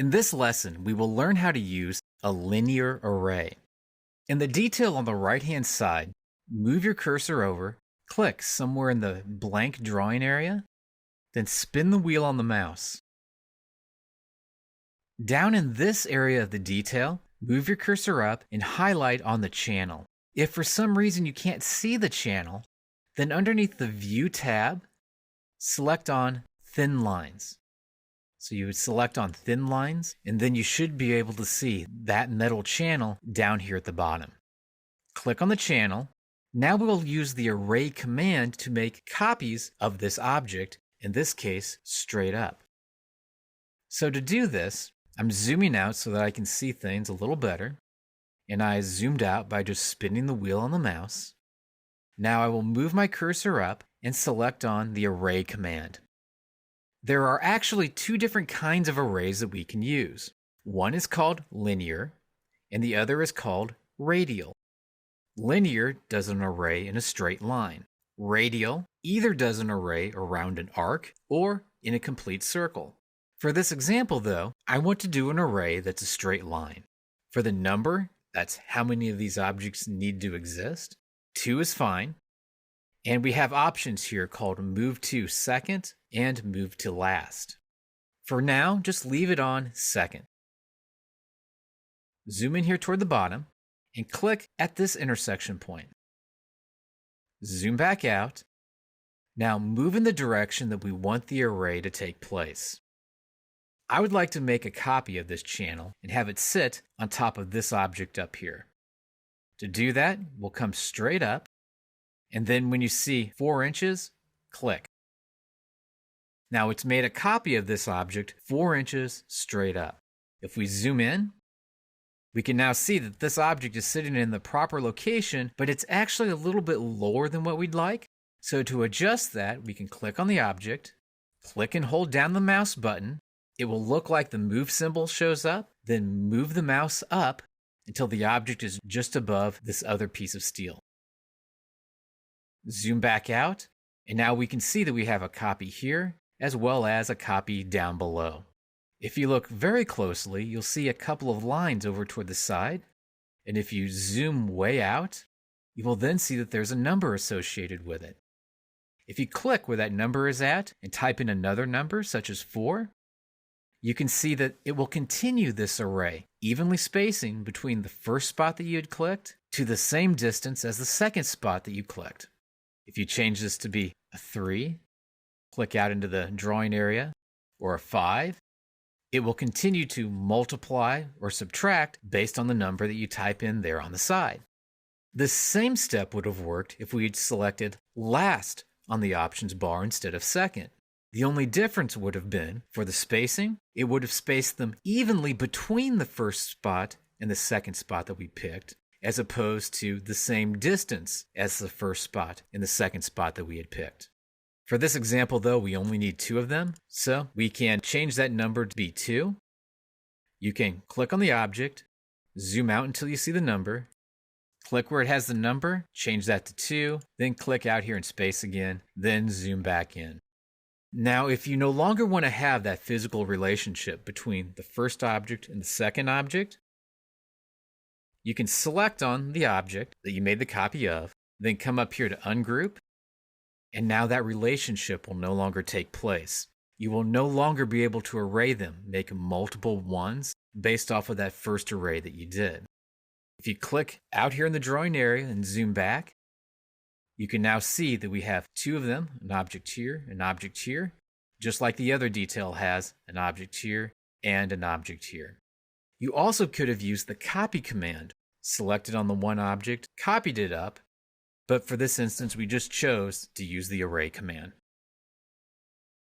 In this lesson, we will learn how to use a linear array. In the detail on the right-hand side, move your cursor over, click somewhere in the blank drawing area, then spin the wheel on the mouse. Down in this area of the detail, move your cursor up and highlight on the channel. If for some reason you can't see the channel, then underneath the View tab, select on Thin Lines. So you would select on Thin Lines, and then you should be able to see that metal channel down here at the bottom. Click on the channel. Now we will use the array command to make copies of this object, in this case, straight up. So to do this, I'm zooming out so that I can see things a little better, and I zoomed out by just spinning the wheel on the mouse. Now I will move my cursor up and select on the array command. There are actually two different kinds of arrays that we can use. One is called linear, and the other is called radial. Linear does an array in a straight line. Radial either does an array around an arc or in a complete circle. For this example, though, I want to do an array that's a straight line. For the number, that's how many of these objects need to exist. 2 is fine. And we have options here called move to second and move to last. For now, just leave it on second. Zoom in here toward the bottom and click at this intersection point. Zoom back out. Now move in the direction that we want the array to take place. I would like to make a copy of this channel and have it sit on top of this object up here. To do that, we'll come straight up, and then when you see 4 inches, click. Now it's made a copy of this object 4 inches straight up. If we zoom in, we can now see that this object is sitting in the proper location, but it's actually a little bit lower than what we'd like. So to adjust that, we can click on the object, click and hold down the mouse button. It will look like the move symbol shows up, then move the mouse up until the object is just above this other piece of steel. Zoom back out, and now we can see that we have a copy here as well as a copy down below. If you look very closely, you'll see a couple of lines over toward the side, and if you zoom way out, you will then see that there's a number associated with it. If you click where that number is at and type in another number, such as 4, you can see that it will continue this array, evenly spacing between the first spot that you had clicked to the same distance as the second spot that you clicked. If you change this to be a 3, click out into the drawing area, or a 5, it will continue to multiply or subtract based on the number that you type in there on the side. This same step would have worked if we had selected last on the options bar instead of second. The only difference would have been, for the spacing, it would have spaced them evenly between the first spot and the second spot that we picked, as opposed to the same distance as the first spot and the second spot that we had picked. For this example, though, we only need 2 of them, so we can change that number to be 2. You can click on the object, zoom out until you see the number, click where it has the number, change that to 2, then click out here and space again, then zoom back in. Now, if you no longer want to have that physical relationship between the first object and the second object, you can select on the object that you made the copy of, then come up here to Ungroup, and now that relationship will no longer take place. You will no longer be able to array them, make multiple 1s based off of that first array that you did. If you click out here in the drawing area and zoom back, you can now see that we have 2 of them, an object here, just like the other detail has an object here and an object here. You also could have used the copy command, selected on the one object, copied it up, but for this instance we just chose to use the array command.